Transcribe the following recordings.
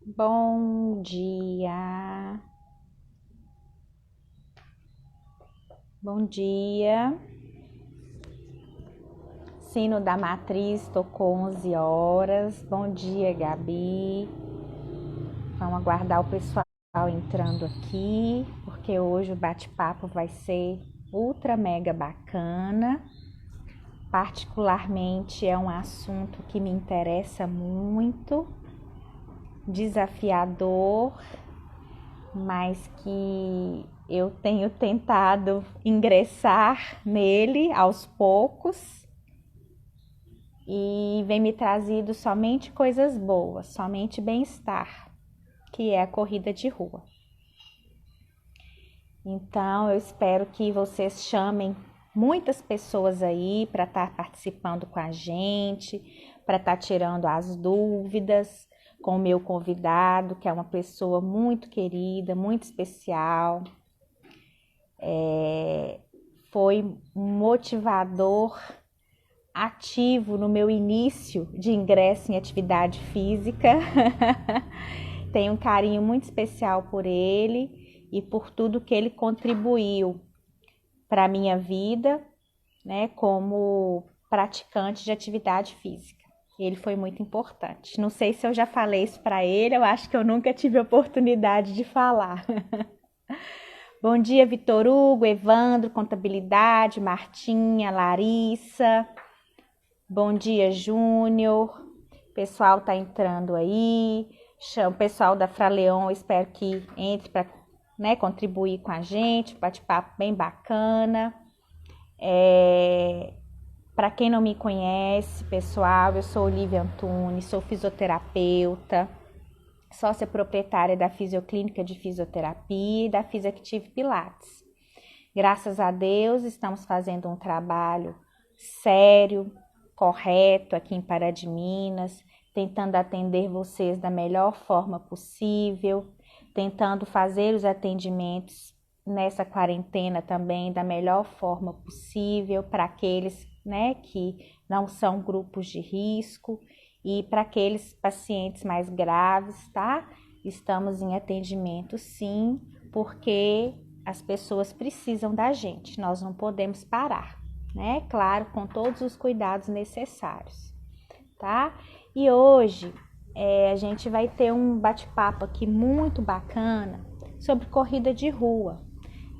Bom dia, bom dia. Sino da matriz tocou 11 horas. Bom dia, Gabi. Vamos aguardar o pessoal entrando aqui, porque hoje o bate-papo vai ser ultra mega bacana. Particularmente é um assunto que me interessa muito, desafiador, mas que eu tenho tentado ingressar nele aos poucos e vem me trazido somente coisas boas, somente bem-estar, que é a corrida de rua. Então, eu espero que vocês chamem muitas pessoas aí para estar participando com a gente, para estar tirando as dúvidas com o meu convidado, que é uma pessoa muito querida, muito especial. Foi um motivador ativo no meu início de ingresso em atividade física. Tenho um carinho muito especial por ele e por tudo que ele contribuiu para a minha vida, né, como praticante de atividade física. Ele foi muito importante. Não sei se eu já falei isso para ele, eu acho que eu nunca tive oportunidade de falar. Bom dia, Vitor Hugo, Evandro, Contabilidade, Martinha, Larissa. Bom dia, Júnior. O pessoal tá entrando aí. O pessoal da Fraleon, espero que entre para, né, contribuir com a gente. Bate-papo bem bacana. Para quem não me conhece, pessoal, eu sou Olivia Antunes, sou fisioterapeuta, sócia proprietária da Fisioclínica de Fisioterapia e da Physiactive Pilates. Graças a Deus, estamos fazendo um trabalho sério, correto aqui em Pará de Minas, tentando atender vocês da melhor forma possível, tentando fazer os atendimentos nessa quarentena também da melhor forma possível para aqueles, né, que não são grupos de risco e para aqueles pacientes mais graves, tá? Estamos em atendimento sim, porque as pessoas precisam da gente, nós não podemos parar, né? Claro, com todos os cuidados necessários, tá? E hoje a gente vai ter um bate-papo aqui muito bacana sobre corrida de rua,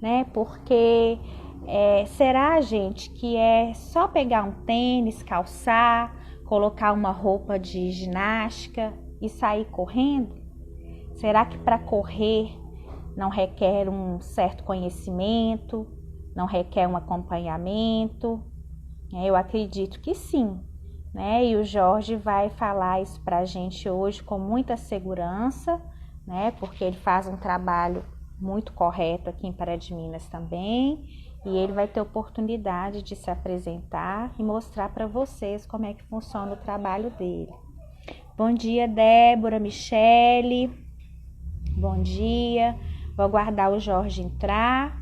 né? Porque será, gente, que é só pegar um tênis, calçar, colocar uma roupa de ginástica e sair correndo? Será que para correr não requer um certo conhecimento, não requer um acompanhamento? Eu acredito que sim, né? E o Jorge vai falar isso para a gente hoje com muita segurança, né? Porque ele faz um trabalho muito correto aqui em Pará de Minas também, e ele vai ter oportunidade de se apresentar e mostrar para vocês como é que funciona o trabalho dele. Bom dia, Débora, Michele, bom dia. Vou aguardar o Jorge entrar,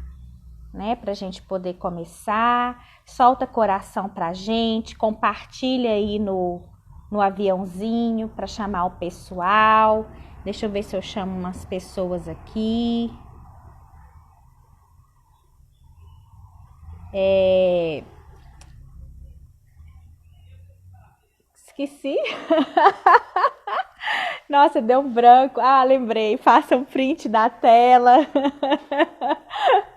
né, para a gente poder começar. Solta coração pra gente, compartilha aí no aviãozinho para chamar o pessoal. Deixa eu ver se eu chamo umas pessoas aqui. Esqueci. Nossa, deu um branco. Ah, lembrei. Faça um print da tela.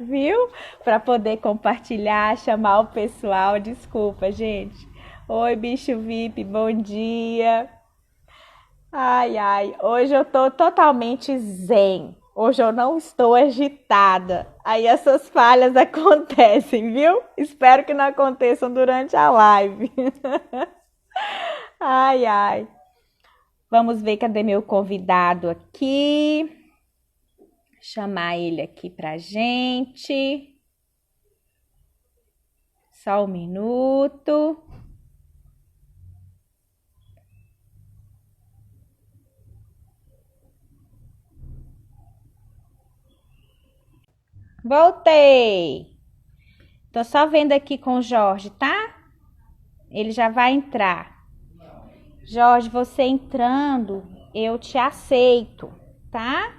Viu? Para poder compartilhar, chamar o pessoal. Desculpa, gente. Oi, bicho VIP, bom dia. Ai, ai, hoje eu tô totalmente zen. Hoje eu não estou agitada. Aí essas falhas acontecem, viu? Espero que não aconteçam durante a live. Ai, ai. Vamos ver cadê meu convidado aqui. Chamar ele aqui pra gente. Só um minuto. Voltei. Tô só vendo aqui com o Jorge, tá? Ele já vai entrar. Jorge, você entrando, eu te aceito, tá?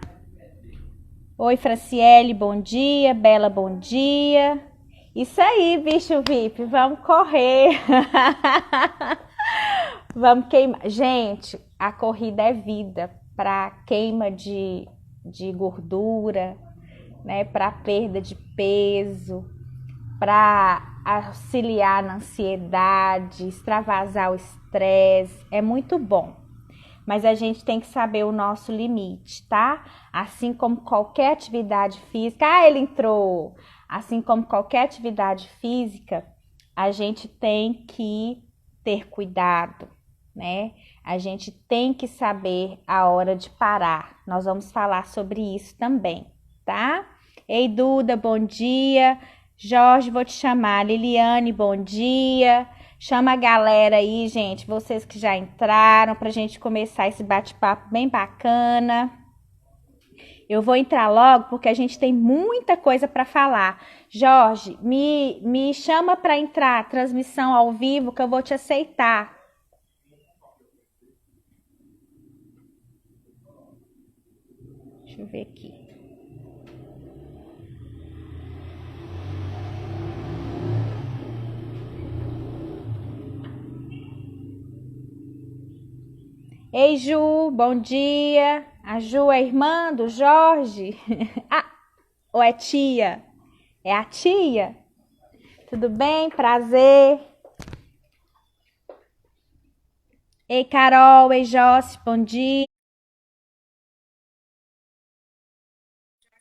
Oi, Franciele, bom dia. Bela, bom dia. Isso aí, bicho VIP, vamos correr. Vamos queimar. Gente, a corrida é vida para queima de gordura, né? Para perda de peso, para auxiliar na ansiedade, extravasar o estresse. É muito bom. Mas a gente tem que saber o nosso limite, tá? Assim como qualquer atividade física. Ah, ele entrou! Assim como qualquer atividade física, a gente tem que ter cuidado, né? A gente tem que saber a hora de parar. Nós vamos falar sobre isso também, tá? Ei, Duda, bom dia. Jorge, vou te chamar. Liliane, bom dia. Chama a galera aí, gente, vocês que já entraram, pra gente começar esse bate-papo bem bacana. Eu vou entrar logo porque a gente tem muita coisa para falar. Jorge, me chama para entrar, transmissão ao vivo, que eu vou te aceitar. Deixa eu ver aqui. Ei, Ju, bom dia. A Ju é irmã do Jorge? Ah, ou é tia? É a tia? Tudo bem? Prazer. Ei, Carol, ei, Josi, bom dia.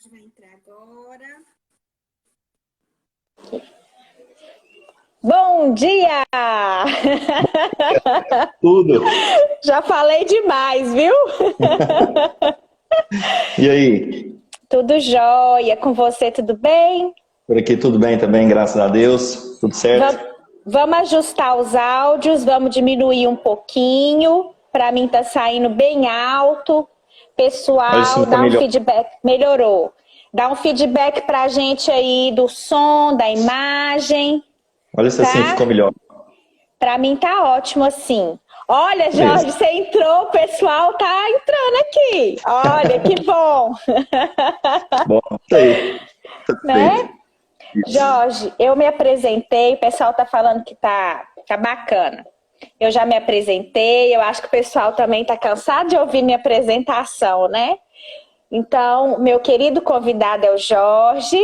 Jorge vai entrar agora. Bom dia! Tudo. Já falei demais, viu? E aí? Tudo jóia. Com você, tudo bem? Por aqui tudo bem também, graças a Deus. Tudo certo? Vamos ajustar os áudios, vamos diminuir um pouquinho. Para mim tá saindo bem alto. Pessoal, Sim, dá um feedback. Melhorou. Dá um feedback pra gente aí do som, da imagem. Olha se assim ficou melhor. Para mim tá ótimo assim. Olha, Jorge, você entrou, o pessoal tá entrando aqui. Olha, que bom. Bom, isso aí. Né? Jorge, eu me apresentei, o pessoal tá falando que tá bacana. Eu já me apresentei, eu acho que o pessoal também tá cansado de ouvir minha apresentação, né? Então, meu querido convidado é o Jorge.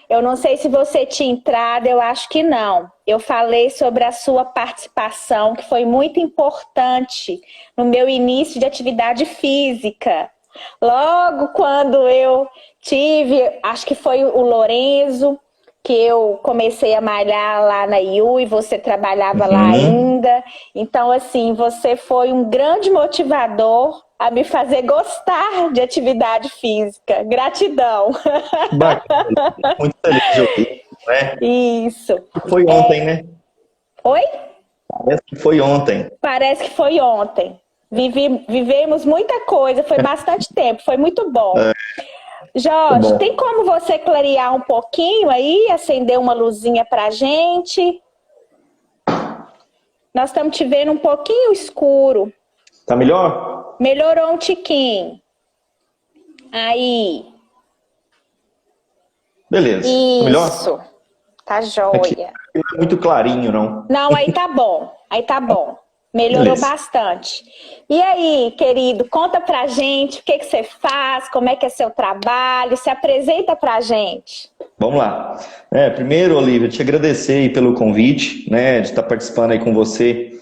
Eu não sei se você tinha entrado, eu acho que não. Eu falei sobre a sua participação, que foi muito importante no meu início de atividade física. Logo quando eu tive, acho que foi o Lorenzo, que eu comecei a malhar lá na IU e você trabalhava lá ainda. Então, assim, você foi um grande motivador a me fazer gostar de atividade física. Gratidão. Bacana. Muito feliz de ouvir, né? Isso. Foi ontem, né? Oi? Parece que foi ontem. Parece que foi ontem. Vivemos muita coisa, foi bastante tempo, foi muito bom. Jorge, tem como você clarear um pouquinho aí, acender uma luzinha pra gente? Nós estamos te vendo um pouquinho escuro. Tá melhor? Melhorou um tiquinho. Aí. Beleza. Isso. Tá joia. Aqui não é muito clarinho, não. Não, aí tá bom. Aí tá bom. Melhorou bastante. E aí, querido, conta pra gente o que você faz, como é que é seu trabalho, se apresenta pra gente. Vamos lá. Primeiro, Olívia, te agradecer aí pelo convite, né, de estar participando aí com você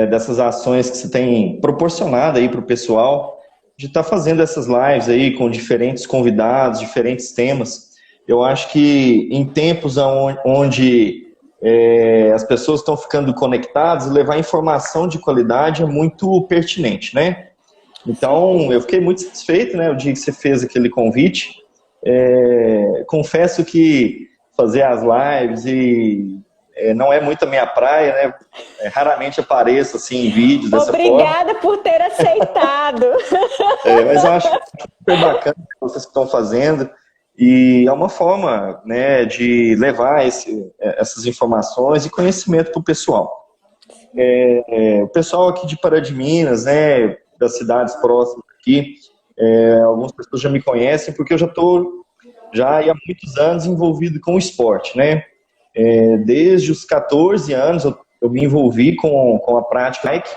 dessas ações que você tem proporcionado aí para o pessoal, de estar fazendo essas lives aí com diferentes convidados, diferentes temas. Eu acho que em tempos onde as pessoas estão ficando conectadas, levar informação de qualidade é muito pertinente, né? Então, eu fiquei muito satisfeito, né, o dia que você fez aquele convite. Confesso que fazer as lives não é muito a minha praia, né? Raramente apareço assim em vídeos dessa forma. Obrigada por ter aceitado. Mas eu acho super bacana o que vocês estão fazendo. E é uma forma, né, de levar essas informações e conhecimento para o pessoal. O pessoal aqui de Pará de Minas, né, das cidades próximas aqui, algumas pessoas já me conhecem, porque eu já estou há muitos anos envolvido com o esporte, né? Desde os 14 anos eu me envolvi com a prática bike,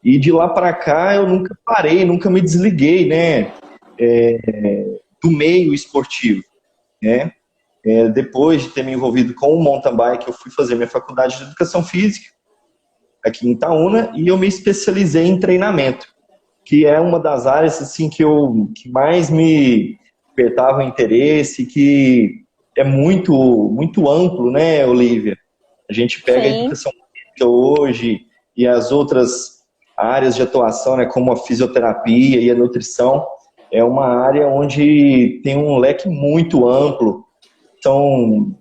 e de lá para cá eu nunca parei, nunca me desliguei, né? Do meio esportivo, né? Depois de ter me envolvido com o mountain bike, eu fui fazer minha faculdade de Educação Física aqui em Itaúna e eu me especializei em treinamento, que é uma das áreas assim, que mais me despertava interesse, que é muito, muito amplo, né, Olívia? A gente pega a educação física hoje e as outras áreas de atuação, né, como a fisioterapia e a nutrição, é uma área onde tem um leque muito amplo. São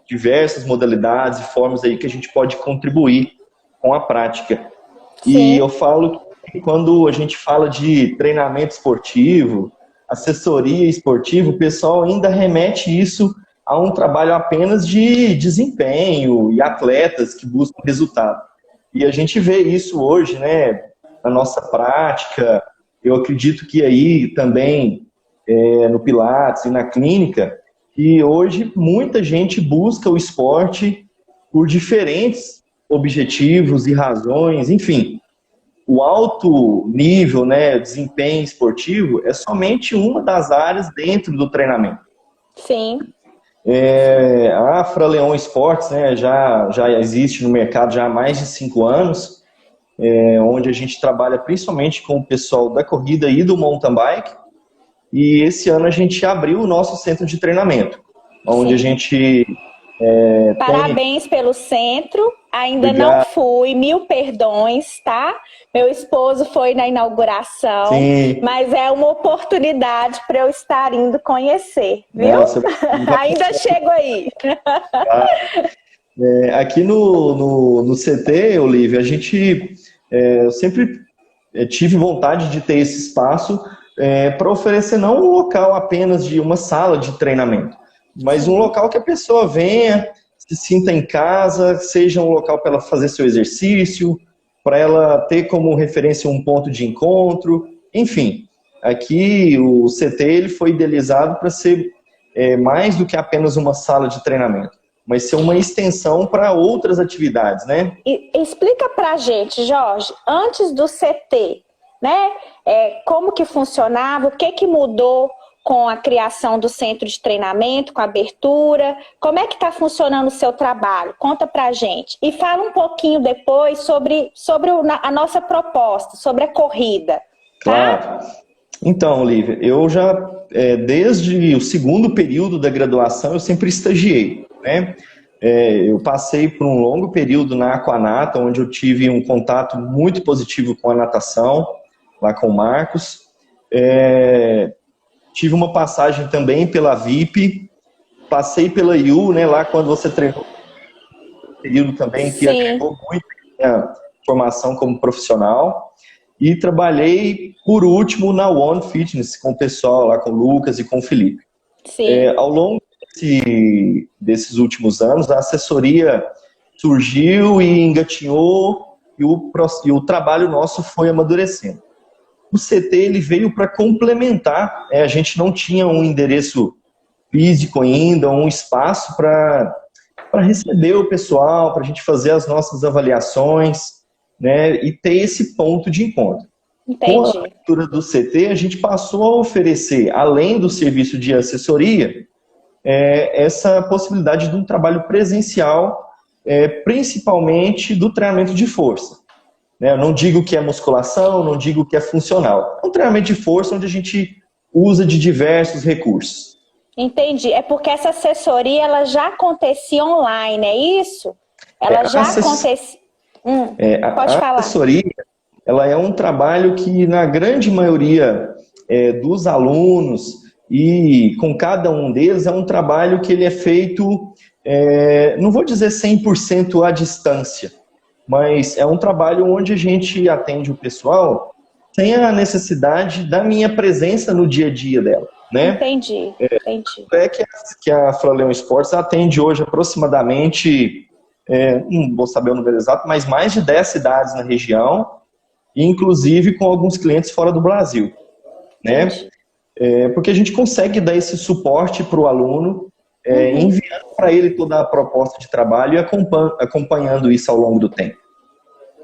diversas modalidades e formas aí que a gente pode contribuir com a prática. Sim. E eu falo que quando a gente fala de treinamento esportivo, assessoria esportiva, o pessoal ainda remete isso a um trabalho apenas de desempenho e atletas que buscam resultado. E a gente vê isso hoje, né, na nossa prática. Eu acredito que aí também, no Pilates e na clínica, que hoje muita gente busca o esporte por diferentes objetivos e razões, enfim. O alto nível, né, desempenho esportivo é somente uma das áreas dentro do treinamento. Sim. A Afra Leon Esportes, né, já existe no mercado já há mais de 5 anos, onde a gente trabalha principalmente com o pessoal da corrida e do mountain bike. E esse ano a gente abriu o nosso centro de treinamento, onde Sim. a gente... Parabéns pelo centro, ainda Obrigado. Não fui, 1000 perdões, tá? Meu esposo foi na inauguração, Sim. Mas é uma oportunidade para eu estar indo conhecer, viu? Nossa, ainda chego aí. Aqui no CT, Olívia, a gente eu sempre tive vontade de ter esse espaço para oferecer não um local apenas de uma sala de treinamento, mas um local que a pessoa venha, se sinta em casa, seja um local para ela fazer seu exercício, para ela ter como referência um ponto de encontro, enfim. Aqui o CT ele foi idealizado para ser mais do que apenas uma sala de treinamento, mas ser uma extensão para outras atividades, né? Explica para a gente, Jorge, antes do CT, né? Como que funcionava, o que mudou com a criação do centro de treinamento, com a abertura, como é que está funcionando o seu trabalho? Conta pra gente. E fala um pouquinho depois sobre a nossa proposta, sobre a corrida. Tá? Claro. Então, Olívia, eu já, desde o segundo período da graduação, eu sempre estagiei, né? Eu passei por um longo período na Aquanata, onde eu tive um contato muito positivo com a natação, lá com o Marcos. Tive uma passagem também pela VIP, passei pela IU, né, lá quando você treinou, período também que agregou muito a minha formação como profissional, e trabalhei, por último, na One Fitness, com o pessoal lá, com o Lucas e com o Felipe. Ao longo desses últimos anos, a assessoria surgiu e engatinhou, e o trabalho nosso foi amadurecendo. O CT ele veio para complementar, a gente não tinha um endereço físico ainda, um espaço para receber o pessoal, para a gente fazer as nossas avaliações, né, e ter esse ponto de encontro. Entendi. Com a abertura do CT, a gente passou a oferecer, além do serviço de assessoria, essa possibilidade de um trabalho presencial, principalmente do treinamento de força. Eu não digo que é musculação, não digo que é funcional. É um treinamento de força onde a gente usa de diversos recursos. Entendi. É porque essa assessoria ela já acontecia online, é isso? Ela já acontecia... pode falar. A assessoria ela é um trabalho que, na grande maioria dos alunos e com cada um deles, é um trabalho que ele é feito, não vou dizer 100% à distância, mas é um trabalho onde a gente atende o pessoal sem a necessidade da minha presença no dia a dia dela, né? Entendi. Que a Flaleon Esportes atende hoje aproximadamente, não vou saber o número exato, mas mais de 10 cidades na região, inclusive com alguns clientes fora do Brasil, né? Porque a gente consegue dar esse suporte para o aluno, enviando para ele toda a proposta de trabalho e acompanhando isso ao longo do tempo.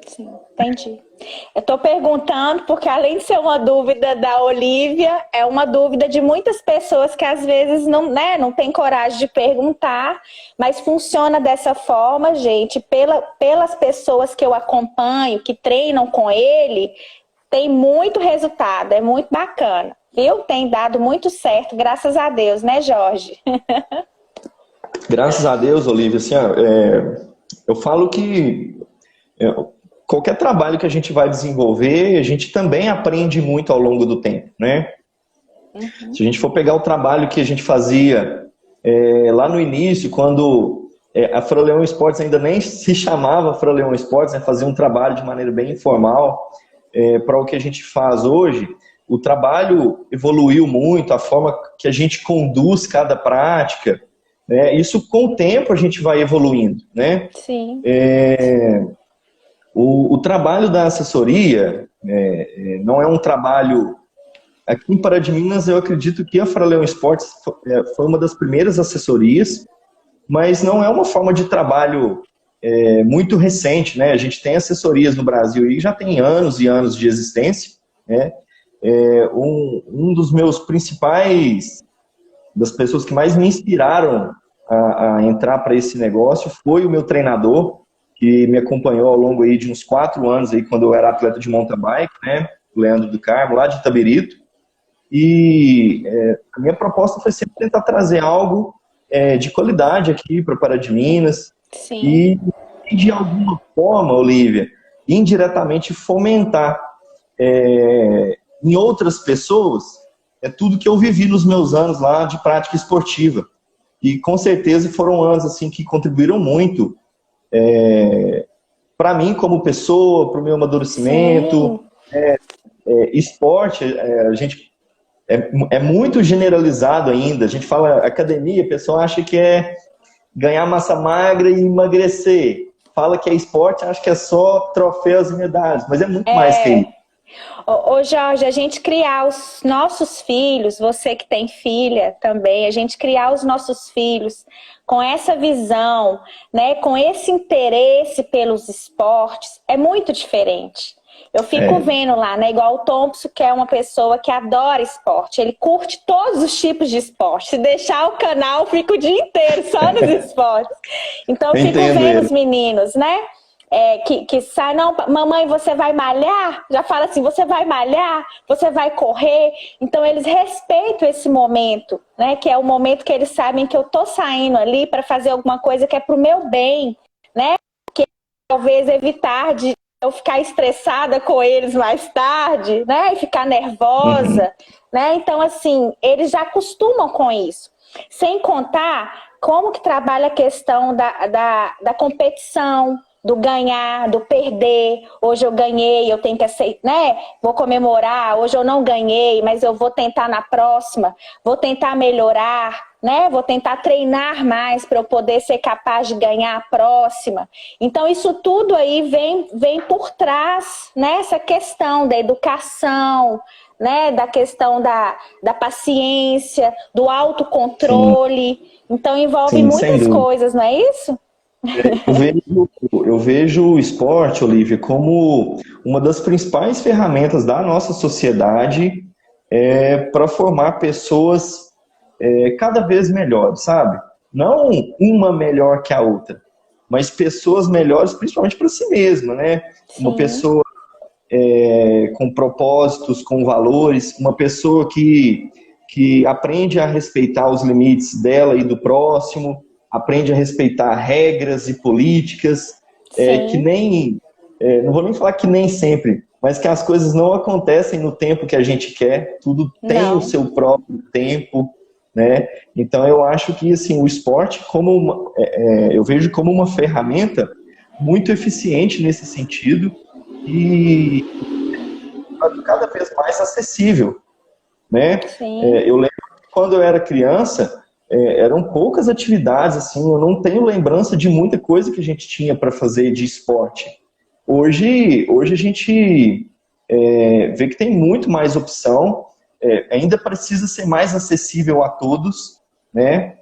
Sim, entendi. Eu estou perguntando porque, além de ser uma dúvida da Olívia, é uma dúvida de muitas pessoas que às vezes não tem coragem de perguntar, mas funciona dessa forma, gente, pelas pessoas que eu acompanho, que treinam com ele, tem muito resultado, é muito bacana, viu? Tem dado muito certo, graças a Deus, né, Jorge? Graças a Deus, Olívia, assim, eu falo que qualquer trabalho que a gente vai desenvolver, a gente também aprende muito ao longo do tempo, né? Se a gente for pegar o trabalho que a gente fazia lá no início, quando a Fraleão Esportes ainda nem se chamava Fraleão Esportes, né? Fazia um trabalho de maneira bem informal, para o que a gente faz hoje, o trabalho evoluiu muito, a forma que a gente conduz cada prática, né? Isso com o tempo a gente vai evoluindo, né? Sim. O trabalho da assessoria não é um trabalho... Aqui em Pará de Minas, eu acredito que a Fraleão Esportes foi uma das primeiras assessorias, mas não é uma forma de trabalho muito recente, né? A gente tem assessorias no Brasil e já tem anos e anos de existência, né? Um dos meus principais, das pessoas que mais me inspiraram a entrar para esse negócio foi o meu treinador, que me acompanhou ao longo aí de uns 4 anos, aí, quando eu era atleta de mountain bike, né? O Leandro do Carmo, lá de Itabirito. E a minha proposta foi sempre tentar trazer algo de qualidade aqui para Pará de Minas. Sim. E de alguma forma, Olívia, indiretamente fomentar em outras pessoas tudo que eu vivi nos meus anos lá de prática esportiva. E com certeza foram anos assim que contribuíram muito para mim como pessoa, para o meu amadurecimento. Esporte, a gente é muito generalizado ainda. A gente fala academia, a pessoa acha que é ganhar massa magra e emagrecer. Fala que é esporte, acha que é só troféus e medalhas, mas é muito mais que isso. Ô Jorge, a gente criar os nossos filhos, você que tem filha também, a gente criar os nossos filhos com essa visão, né, com esse interesse pelos esportes, é muito diferente. Eu fico vendo lá, né, igual o Thompson, que é uma pessoa que adora esporte, ele curte todos os tipos de esporte. Se deixar o canal, fica o dia inteiro só nos esportes. Então eu fico vendo os meninos, né? Que sai, não, mamãe, você vai malhar? Já fala assim, você vai malhar? Você vai correr? Então eles respeitam esse momento, né? Que é o momento que eles sabem que eu tô saindo ali para fazer alguma coisa que é pro meu bem, né? Que talvez evitar de eu ficar estressada com eles mais tarde, né? E ficar nervosa, né? Então, assim, eles já acostumam com isso. Sem contar como que trabalha a questão da competição, do ganhar, do perder. Hoje eu ganhei, eu tenho que aceitar, né? Vou comemorar. Hoje eu não ganhei, mas eu vou tentar na próxima. Vou tentar melhorar, né? Vou tentar treinar mais para eu poder ser capaz de ganhar a próxima. Então isso tudo aí vem por trás, né? Essa questão da educação, né? Da questão da paciência, do autocontrole. Sim. Então envolve muitas coisas, não é isso? Eu vejo o esporte, Olívia, como uma das principais ferramentas da nossa sociedade para formar pessoas cada vez melhores, sabe? Não uma melhor que a outra, mas pessoas melhores principalmente para si mesma, né? Sim. Uma pessoa com propósitos, com valores, uma pessoa que aprende a respeitar os limites dela e do próximo, aprende a respeitar regras e políticas, que nem, não vou nem falar que nem sempre, mas que as coisas não acontecem no tempo que a gente quer, tudo tem o seu próprio tempo, né? Então eu acho que assim, o esporte eu vejo como uma ferramenta muito eficiente nesse sentido e cada vez mais acessível, né? Eu lembro que quando eu era criança, eram poucas atividades, assim, eu não tenho lembrança de muita coisa que a gente tinha para fazer de esporte. Hoje a gente vê que tem muito mais opção, ainda precisa ser mais acessível a todos, né?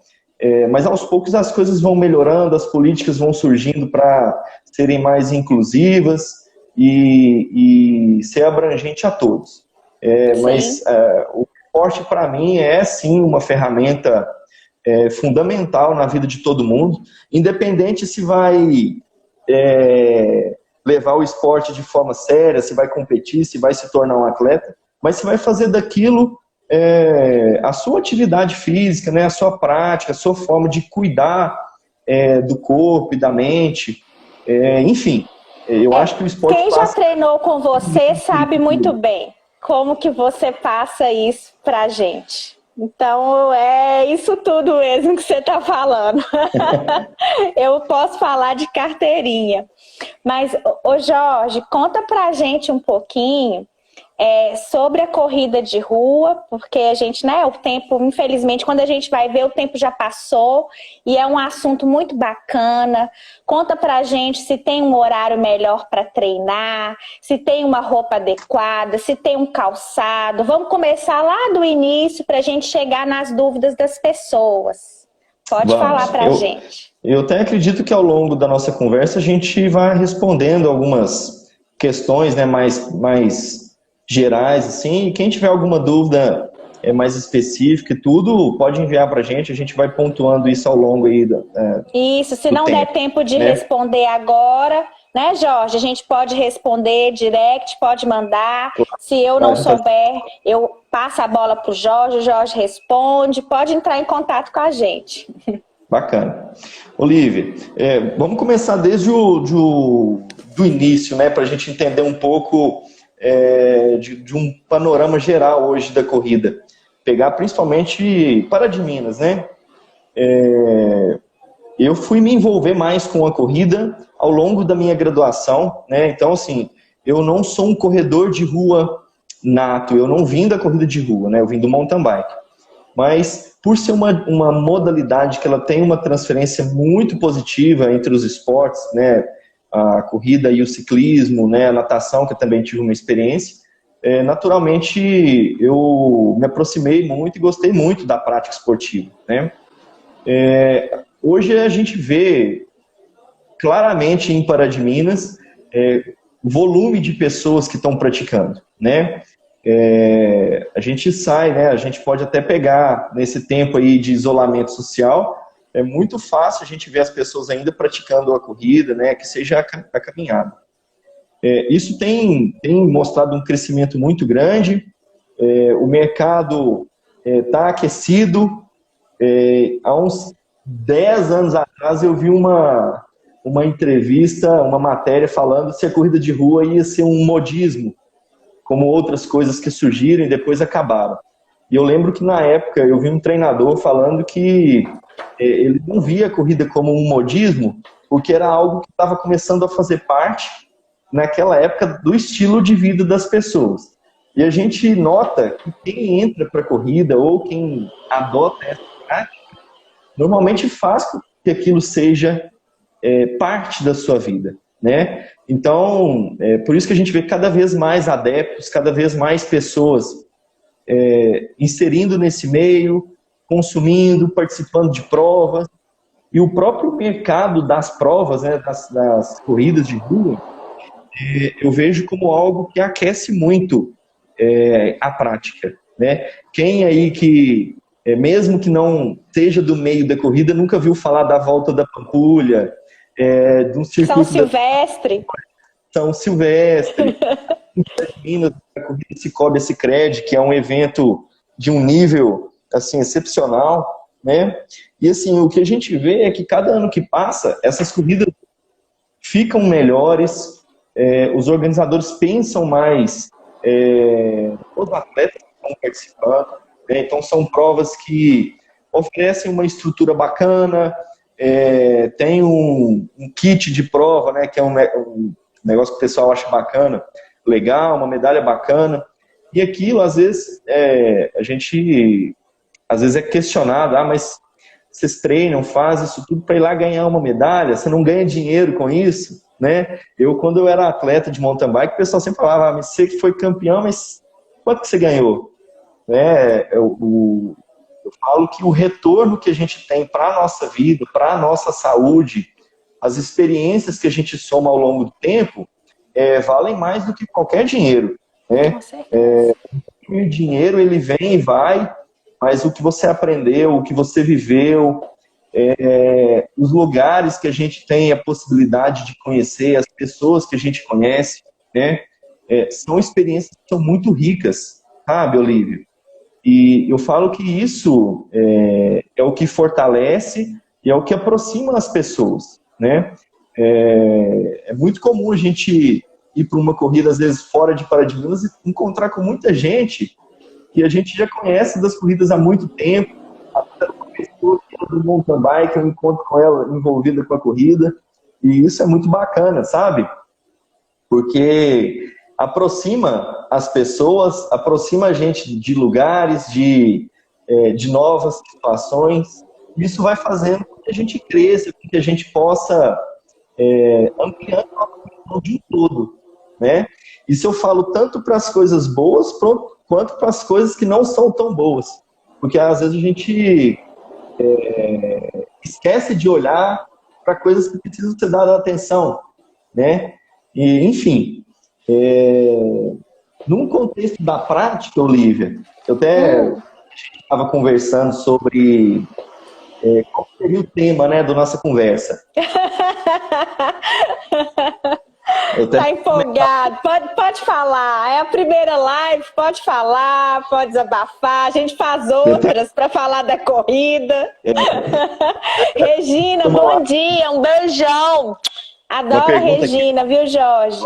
Mas aos poucos as coisas vão melhorando, as políticas vão surgindo para serem mais inclusivas e ser abrangente a todos. Mas o esporte, para mim, é sim uma ferramenta fundamental na vida de todo mundo, independente se vai levar o esporte de forma séria, se vai competir, se vai se tornar um atleta, mas se vai fazer daquilo a sua atividade física, né, a sua prática, a sua forma de cuidar do corpo e da mente, enfim, eu acho que o esporte Quem já treinou com você sabe muito bem como que você passa isso pra gente. Então, é isso tudo mesmo que você está falando. Eu posso falar de carteirinha. Mas, ô Jorge, conta pra gente um pouquinho sobre a corrida de rua, porque a gente, né, o tempo, infelizmente, quando a gente vai ver, o tempo já passou e é um assunto muito bacana. Conta pra gente se tem um horário melhor para treinar, se tem uma roupa adequada, se tem um calçado. Vamos começar lá do início pra gente chegar nas dúvidas das pessoas. Pode falar pra gente. Eu até acredito que ao longo da nossa conversa a gente vai respondendo algumas questões, né, mais gerais, assim, e quem tiver alguma dúvida mais específica e tudo, pode enviar pra gente, a gente vai pontuando isso ao longo aí isso, se não der tempo de responder agora, né, Jorge, a gente pode responder direct, pode mandar, se eu não souber, eu passo a bola pro Jorge, o Jorge responde, pode entrar em contato com a gente. Bacana. Olívia, vamos começar desde do início, né, pra gente entender um pouco de um panorama geral hoje da corrida. Pegar principalmente Pará de Minas, né? Eu fui me envolver mais com a corrida ao longo da minha graduação, né? Então, assim, eu não sou um corredor de rua nato, eu não vim da corrida de rua, né? Eu vim do mountain bike. Mas, por ser uma modalidade que ela tem uma transferência muito positiva entre os esportes, né? A corrida e o ciclismo, né, a natação, que eu também tive uma experiência, naturalmente eu me aproximei muito e gostei muito da prática esportiva, né? Hoje a gente vê claramente em Pará de Minas volume de pessoas que estão praticando, né? A gente sai, né, a gente pode até pegar nesse tempo aí de isolamento social. É muito fácil a gente ver as pessoas ainda praticando a corrida, né, que seja a caminhada. Isso tem mostrado um crescimento muito grande, o mercado está aquecido. Há uns 10 anos atrás eu vi uma entrevista, uma matéria falando se a corrida de rua ia ser um modismo, como outras coisas que surgiram e depois acabaram. E eu lembro que na época eu vi um treinador falando que ele não via a corrida como um modismo, porque era algo que estava começando a fazer parte, naquela época, do estilo de vida das pessoas. E a gente nota que quem entra para a corrida ou quem adota essa prática, normalmente faz com que aquilo seja parte da sua vida, né? Então, por isso que a gente vê cada vez mais adeptos, cada vez mais pessoas inserindo nesse meio, consumindo, participando de provas, e o próprio mercado das provas, né, das corridas de rua, eu vejo como algo que aquece muito a prática, né? Quem aí que, mesmo que não seja do meio da corrida, nunca viu falar da Volta da Pampulha, do circuito São Silvestre, em Minas, a corrida Cicobi Sicredi, que é um evento de um nível assim excepcional, né? E assim, o que a gente vê é que cada ano que passa, essas corridas ficam melhores, os organizadores pensam mais os atletas que estão participando, né? Então são provas que oferecem uma estrutura bacana, tem um kit de prova, né, que é um negócio que o pessoal acha bacana, legal, uma medalha bacana, e aquilo às vezes a gente às vezes é questionado, mas vocês treinam, fazem isso tudo para ir lá ganhar uma medalha, você não ganha dinheiro com isso, né? Quando eu era atleta de mountain bike, o pessoal sempre falava, mas você que foi campeão, mas quanto que você ganhou? Né? Eu falo que o retorno que a gente tem para a nossa vida, para a nossa saúde, as experiências que a gente soma ao longo do tempo, valem mais do que qualquer dinheiro, né? Com certeza. O dinheiro, ele vem e vai, mas o que você aprendeu, o que você viveu, os lugares que a gente tem a possibilidade de conhecer, as pessoas que a gente conhece, né? São experiências que são muito ricas, sabe, Olívio? E eu falo que isso é o que fortalece e é o que aproxima as pessoas, né? É muito comum a gente ir para uma corrida, às vezes, fora de Paradiminas e encontrar com muita gente que a gente já conhece das corridas há muito tempo. Até uma pessoa que anda no mountain bike, eu encontro com ela envolvida com a corrida. E isso é muito bacana, sabe? Porque aproxima as pessoas, aproxima a gente de lugares, de novas situações. Isso vai fazendo com que a gente cresça, com que a gente possa ampliando a visão de um todo, né? Isso eu falo tanto para as coisas boas quanto para as coisas que não são tão boas. Porque às vezes a gente esquece de olhar para coisas que precisam ser dadas atenção, né? E, enfim, num contexto da prática, Olívia, eu até estava conversando sobre qual seria o tema, né, da nossa conversa. Tá empolgado, pode falar. É a primeira live, pode falar, pode desabafar. A gente faz outras para falar da corrida. Regina, bom dia, um beijão. Adoro a Regina, viu, Jorge?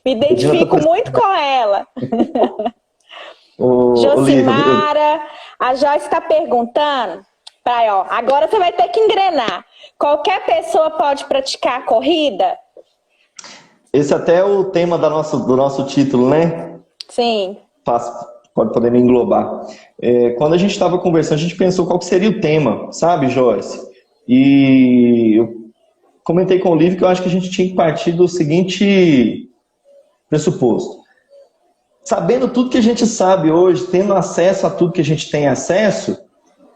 Me identifico muito com ela. Josimara, a Joyce está perguntando. Agora você vai ter que engrenar. Qualquer pessoa pode praticar a corrida? Esse até é o tema do nosso título, né? Sim. Pode poder me englobar. Quando a gente estava conversando, a gente pensou qual que seria o tema, sabe, Joyce? E eu comentei com o Olívio que eu acho que a gente tinha que partir do seguinte pressuposto. Sabendo tudo que a gente sabe hoje, tendo acesso a tudo que a gente tem acesso,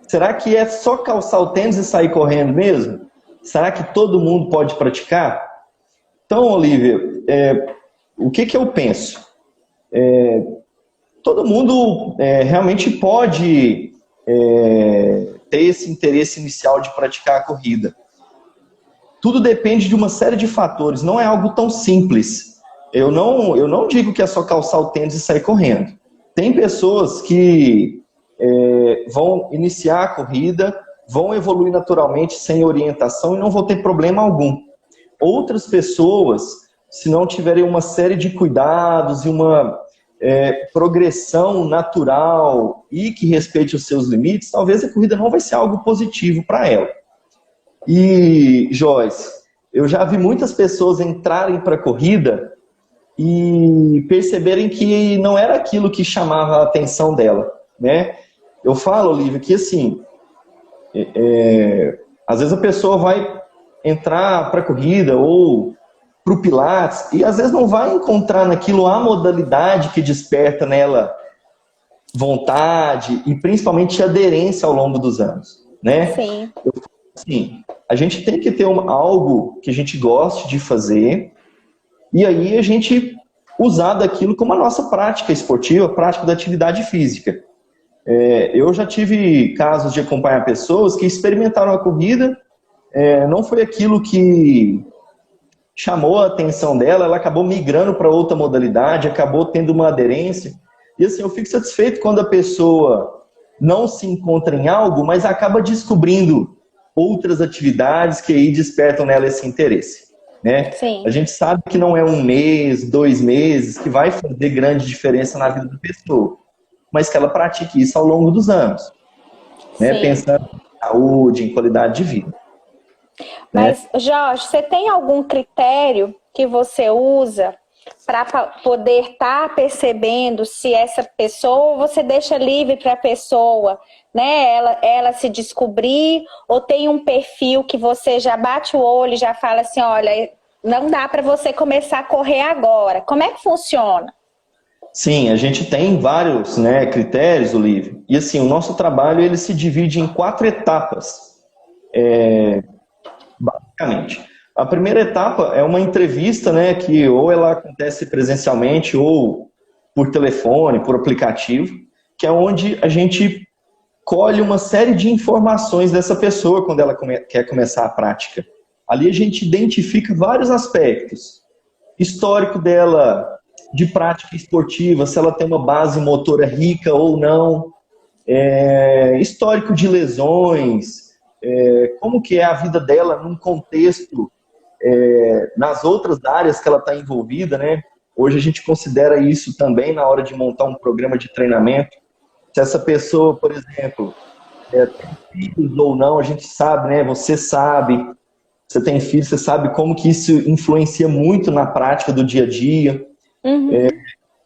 será que é só calçar o tênis e sair correndo mesmo? Será que todo mundo pode praticar? Então, Olívia, o que eu penso? Todo mundo realmente pode ter esse interesse inicial de praticar a corrida. Tudo depende de uma série de fatores, não é algo tão simples. Eu não digo que é só calçar o tênis e sair correndo. Tem pessoas que vão iniciar a corrida, vão evoluir naturalmente sem orientação e não vão ter problema algum. Outras pessoas, se não tiverem uma série de cuidados e uma progressão natural e que respeite os seus limites, talvez a corrida não vai ser algo positivo para ela. E, Joyce, eu já vi muitas pessoas entrarem para a corrida e perceberem que não era aquilo que chamava a atenção dela, né? Eu falo, Olívia, que assim, às vezes a pessoa vai entrar para a corrida ou para o Pilates e às vezes não vai encontrar naquilo a modalidade que desperta nela vontade e principalmente aderência ao longo dos anos, né? Sim. Sim, a gente tem que ter algo que a gente goste de fazer e aí a gente usar daquilo como a nossa prática esportiva, prática da atividade física. Eu já tive casos de acompanhar pessoas que experimentaram a corrida, não foi aquilo que chamou a atenção dela, ela acabou migrando para outra modalidade, acabou tendo uma aderência. E assim, eu fico satisfeito quando a pessoa não se encontra em algo, mas acaba descobrindo outras atividades que aí despertam nela esse interesse, né? Sim. A gente sabe que não é 1 mês, 2 meses que vai fazer grande diferença na vida da pessoa, mas que ela pratique isso ao longo dos anos, né? Pensando em saúde, em qualidade de vida. Mas, né? Jorge, você tem algum critério que você usa para poder estar percebendo se essa pessoa, você deixa livre para a pessoa, né? Ela se descobrir, ou tem um perfil que você já bate o olho e já fala assim, olha, não dá para você começar a correr agora. Como é que funciona? Sim, a gente tem vários, né, critérios, Olívia. E assim, o nosso trabalho ele se divide em 4 etapas, basicamente. A primeira etapa é uma entrevista, né, que ou ela acontece presencialmente ou por telefone, por aplicativo, que é onde a gente colhe uma série de informações dessa pessoa quando ela quer começar a prática. Ali a gente identifica vários aspectos. Histórico dela de prática esportiva, se ela tem uma base motora rica ou não, histórico de lesões, como que é a vida dela num contexto, nas outras áreas que ela está envolvida, né? Hoje a gente considera isso também na hora de montar um programa de treinamento. Se essa pessoa, por exemplo, tem filhos ou não, a gente sabe, né? Você sabe, você tem filhos, você sabe como que isso influencia muito na prática do dia a dia. Uhum.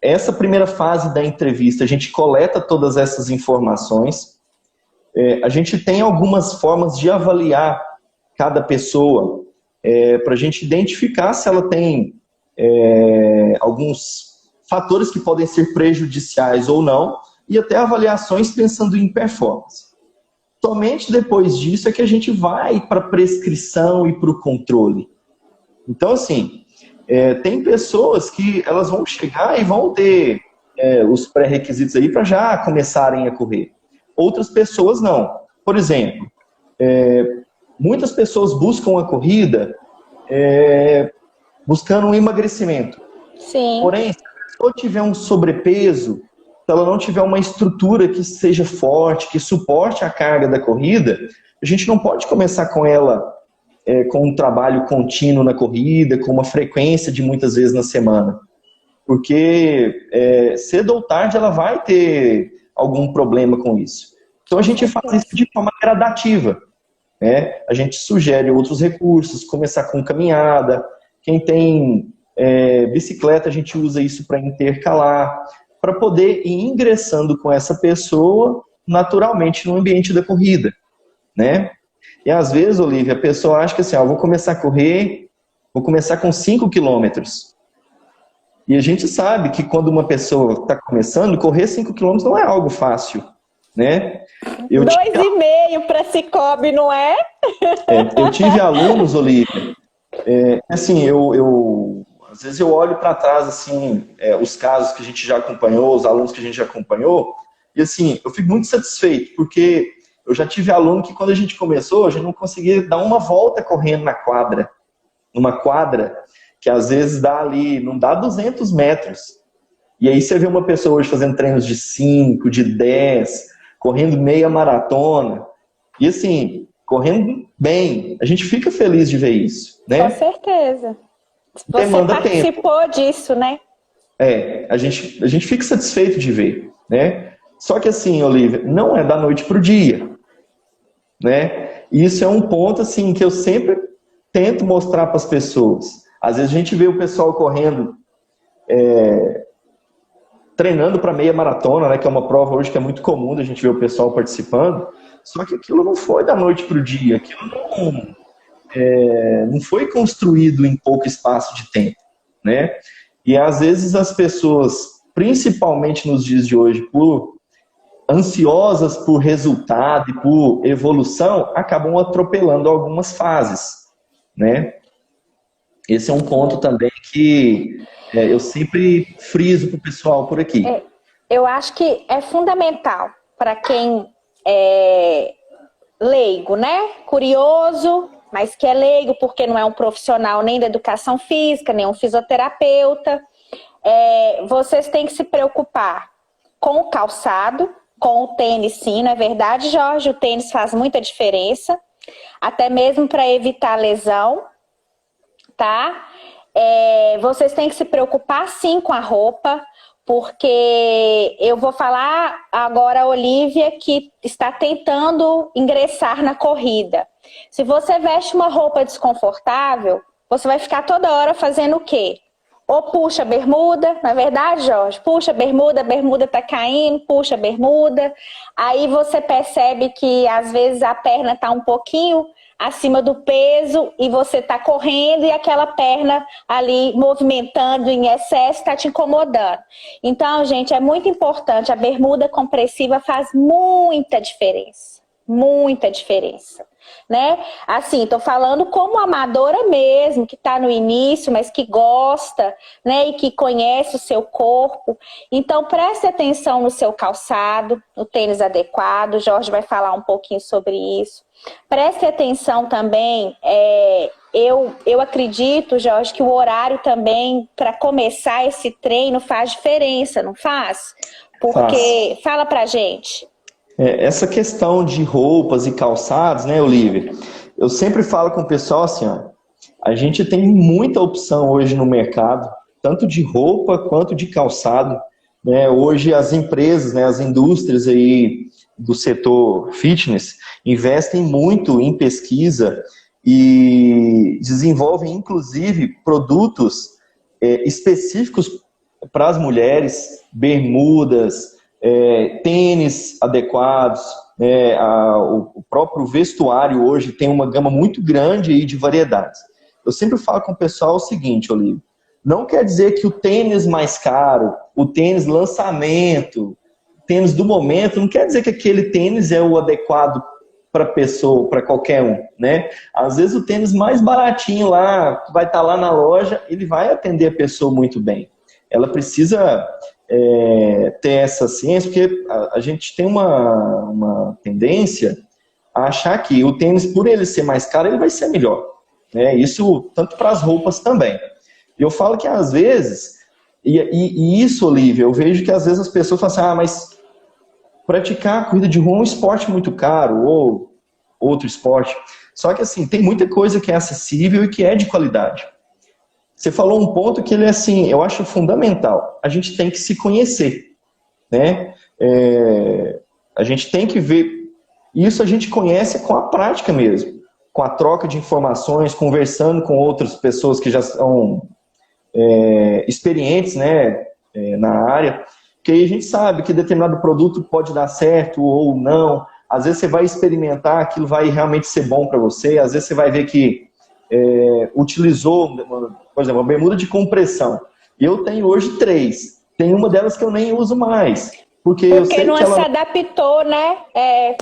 Essa primeira fase da entrevista, a gente coleta todas essas informações. A gente tem algumas formas de avaliar cada pessoa, para a gente identificar se ela tem alguns fatores que podem ser prejudiciais ou não, e até avaliações pensando em performance. Somente depois disso é que a gente vai para a prescrição e para o controle. Então, assim, tem pessoas que elas vão chegar e vão ter os pré-requisitos aí para já começarem a correr. Outras pessoas não. Por exemplo, muitas pessoas buscam a corrida buscando um emagrecimento. Sim. Porém, se a pessoa tiver um sobrepeso, se ela não tiver uma estrutura que seja forte, que suporte a carga da corrida, a gente não pode começar com ela com um trabalho contínuo na corrida, com uma frequência de muitas vezes na semana. Porque cedo ou tarde ela vai ter algum problema com isso. Então a gente faz isso de forma gradativa. Né? A gente sugere outros recursos, começar com caminhada. Quem tem bicicleta, a gente usa isso para intercalar, para poder ir ingressando com essa pessoa naturalmente no ambiente da corrida. Né? E às vezes, Olívia, a pessoa acha que assim, vou começar a correr, vou começar com 5 quilômetros. E a gente sabe que quando uma pessoa está começando, correr 5 quilômetros não é algo fácil, né? 2,5 para Cicobi, não é? Eu tive alunos, Olívia, assim, às vezes eu olho para trás, assim, os casos que a gente já acompanhou, os alunos que a gente já acompanhou, e assim, eu fico muito satisfeito, porque eu já tive aluno que quando a gente começou, a gente não conseguia dar uma volta correndo na quadra. Numa quadra que às vezes dá ali, não dá 200 metros. E aí você vê uma pessoa hoje fazendo treinos de 5, de 10, correndo meia maratona. E assim, correndo bem. A gente fica feliz de ver isso, né? Com certeza. Você Demanda participou tempo. disso, né? A gente fica satisfeito de ver, né? Só que assim, Olívia, não é da noite para o dia, né? E isso é um ponto assim que eu sempre tento mostrar para as pessoas. Às vezes a gente vê o pessoal correndo, treinando para meia maratona, né? Que é uma prova hoje que é muito comum a gente ver o pessoal participando. Só que aquilo não foi da noite para o dia, aquilo não foi construído em pouco espaço de tempo, né? E às vezes as pessoas, principalmente nos dias de hoje, ansiosas por resultado e por evolução, acabam atropelando algumas fases, né? Esse é um ponto também que eu sempre friso para o pessoal por aqui. Eu acho que é fundamental para quem é leigo, né? Curioso, mas que é leigo porque não é um profissional nem da educação física, nem um fisioterapeuta. Vocês têm que se preocupar com o calçado, com o tênis, sim, não é verdade, Jorge? O tênis faz muita diferença, até mesmo para evitar lesão, tá? Vocês têm que se preocupar, sim, com a roupa, porque eu vou falar agora a Olívia que está tentando ingressar na corrida. Se você veste uma roupa desconfortável, você vai ficar toda hora fazendo o quê? ou puxa a bermuda, na verdade, Jorge, puxa a bermuda tá caindo, puxa a bermuda, aí você percebe que às vezes a perna tá um pouquinho acima do peso e você tá correndo e aquela perna ali movimentando em excesso tá te incomodando. Então, gente, é muito importante, a bermuda compressiva faz muita diferença. Muita diferença, né? Assim, tô falando como amadora mesmo, que tá no início, mas que gosta, né? E que conhece o seu corpo. Então, preste atenção no seu calçado, no tênis adequado. O Jorge vai falar um pouquinho sobre isso. Preste atenção também, eu acredito, Jorge, que o horário também para começar esse treino faz diferença, não faz? Porque, fala pra gente. Essa questão de roupas e calçados, né, Olivia? Eu sempre falo com o pessoal assim, ó, a gente tem muita opção hoje no mercado, tanto de roupa quanto de calçado, né? Hoje as empresas, né, as indústrias aí do setor fitness investem muito em pesquisa e desenvolvem inclusive produtos específicos para as mulheres, bermudas, tênis adequados, o próprio vestuário hoje tem uma gama muito grande aí de variedades. Eu sempre falo com o pessoal o seguinte, Olívio, não quer dizer que o tênis mais caro, o tênis lançamento, tênis do momento, não quer dizer que aquele tênis é o adequado para pessoa, para qualquer um, né? Às vezes o tênis mais baratinho lá, vai estar lá na loja, ele vai atender a pessoa muito bem. Ela precisa ter essa ciência, porque a gente tem uma tendência a achar que o tênis, por ele ser mais caro, ele vai ser melhor, né? Isso tanto para as roupas também. E eu falo que às vezes, e isso, Olívia, eu vejo que às vezes as pessoas falam assim, mas praticar a corrida de rua é um esporte muito caro, ou outro esporte. Só que assim, tem muita coisa que é acessível e que é de qualidade. Você falou um ponto que ele é assim, eu acho fundamental. A gente tem que se conhecer, né? A gente tem que ver. Isso a gente conhece com a prática mesmo, com a troca de informações, conversando com outras pessoas que já são experientes, né, na área. Porque aí a gente sabe que determinado produto pode dar certo ou não. Às vezes você vai experimentar, aquilo vai realmente ser bom para você. Às vezes você vai ver que utilizou, por exemplo, uma bermuda de compressão. E eu tenho hoje 3. Tem uma delas que eu nem uso mais. Porque eu sei não que ela se adaptou, né?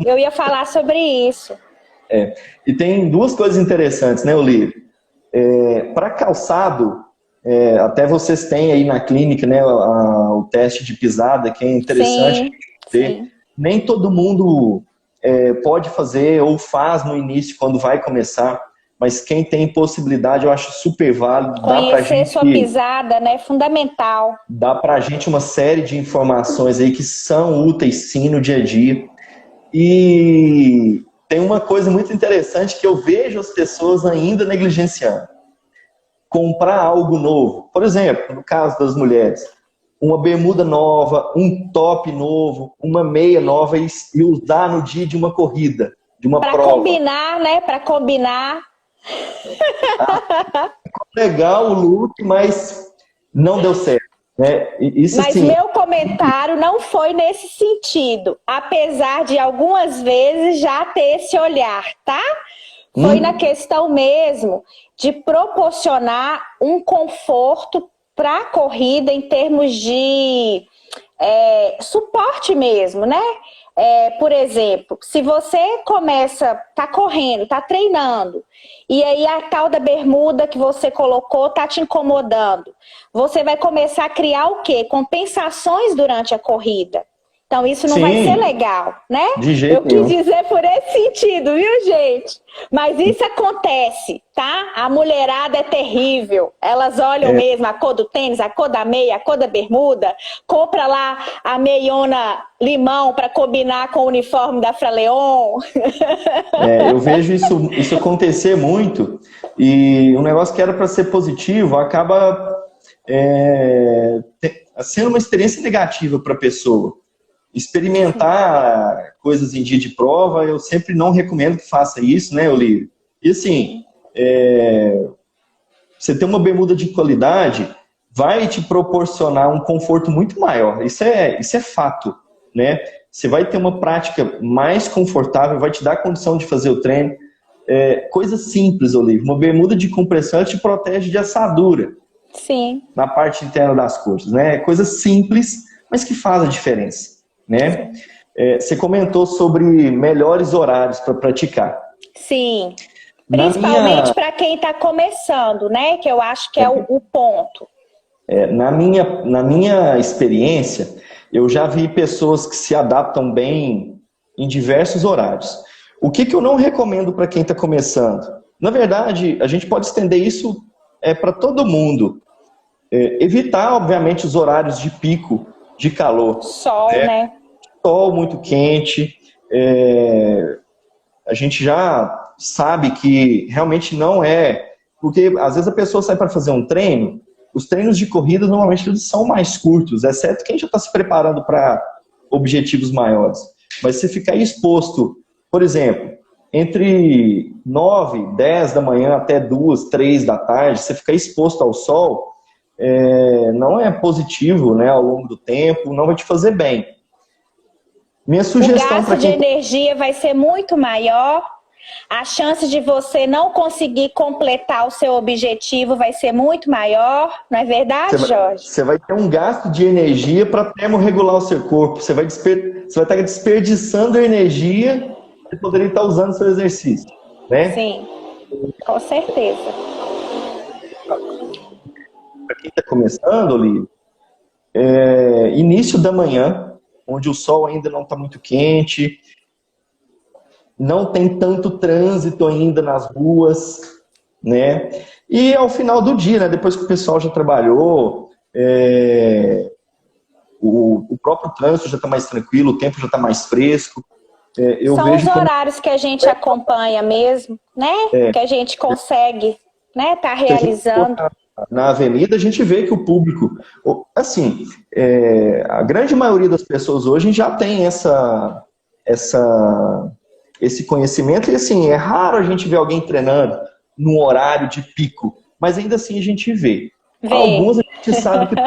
Eu ia falar sobre isso. E tem 2 coisas interessantes, né, Olívia? Para calçado, até vocês têm aí na clínica, né, o teste de pisada, que é interessante ter. Sim. Nem todo mundo pode fazer ou faz no início, quando vai começar. Mas quem tem possibilidade, eu acho super válido. Conhecer sua pisada, né? Fundamental. Dá pra gente uma série de informações aí que são úteis sim no dia a dia. E tem uma coisa muito interessante que eu vejo as pessoas ainda negligenciando. Comprar algo novo. Por exemplo, no caso das mulheres, uma bermuda nova, um top novo, uma meia nova e usar no dia de uma corrida, de uma prova. Para combinar, né? Para combinar. Legal o look, mas não deu certo, né? Isso, mas sim. Meu comentário não foi nesse sentido, apesar de algumas vezes já ter esse olhar, tá? Foi na questão mesmo de proporcionar um conforto para a corrida em termos de suporte mesmo, né? Por exemplo, se você tá correndo, tá treinando, e aí a tal da bermuda que você colocou tá te incomodando, você vai começar a criar o quê? Compensações durante a corrida. Então isso não vai ser legal, né? De jeito Eu quis dizer por esse sentido, viu, gente? Mas isso acontece, tá? A mulherada é terrível. Elas olham mesmo a cor do tênis, a cor da meia, a cor da bermuda. Compra lá a meiona limão para combinar com o uniforme da Fraleon. Eu vejo isso acontecer muito. E um negócio que era para ser positivo acaba sendo uma experiência negativa para a pessoa. Experimentar coisas em dia de prova, eu sempre não recomendo que faça isso, né, Olívia? E assim, você tem uma bermuda de qualidade, vai te proporcionar um conforto muito maior. Isso é fato, né? Você vai ter uma prática mais confortável, vai te dar a condição de fazer o treino. Coisa simples, Olívia. Uma bermuda de compressão te protege de assadura. Sim. Na parte interna das coxas, né? Coisa simples, mas que faz a diferença, né? Você comentou sobre melhores horários para praticar. Sim. Principalmente para quem está começando, né? Que eu acho que é o ponto. Na minha experiência, eu já vi pessoas que se adaptam bem em diversos horários. O que eu não recomendo para quem está começando? Na verdade, a gente pode estender isso para todo mundo. Evitar, obviamente, os horários de pico de calor. Sol, né? Sol muito quente. A gente já sabe que realmente não é... Porque às vezes a pessoa sai para fazer um treino, os treinos de corrida normalmente eles são mais curtos, exceto quem já está se preparando para objetivos maiores. Mas se ficar exposto, por exemplo, entre 9, 10 da manhã até 2, 3 da tarde, você ficar exposto ao sol, não é positivo, né, ao longo do tempo, não vai te fazer bem. Minha sugestão o gasto de energia vai ser muito maior, a chance de você não conseguir completar o seu objetivo vai ser muito maior, não é verdade, Jorge? Você vai ter um gasto de energia para termorregular o seu corpo, você vai estar desperdiçando energia que você poderia estar usando no seu exercício, né? Sim, com certeza. Para quem está começando, Olívia, início da manhã, onde o sol ainda não está muito quente, não tem tanto trânsito ainda nas ruas, né? E ao final do dia, né, depois que o pessoal já trabalhou, o próprio trânsito já está mais tranquilo, o tempo já está mais fresco. São os horários que a gente acompanha mesmo, né? Que a gente consegue, né, tá realizando. Na avenida, a gente vê que o público... Assim, a grande maioria das pessoas hoje já tem esse conhecimento. E assim, é raro a gente ver alguém treinando num horário de pico. Mas ainda assim a gente vê. Alguns a gente sabe que...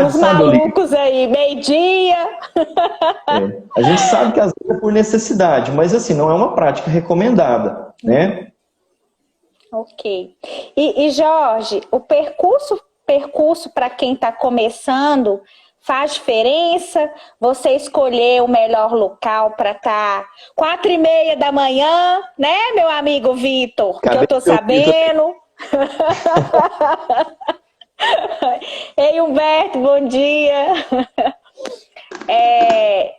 Os malucos aí, meio-dia. A gente sabe que às vezes é por necessidade. Mas assim, não é uma prática recomendada, né? Ok. E Jorge, o percurso para quem está começando faz diferença? Você escolher o melhor local para estar 4h30 da manhã, né, meu amigo Vitor? Que eu tô sabendo. Ei, Humberto, bom dia.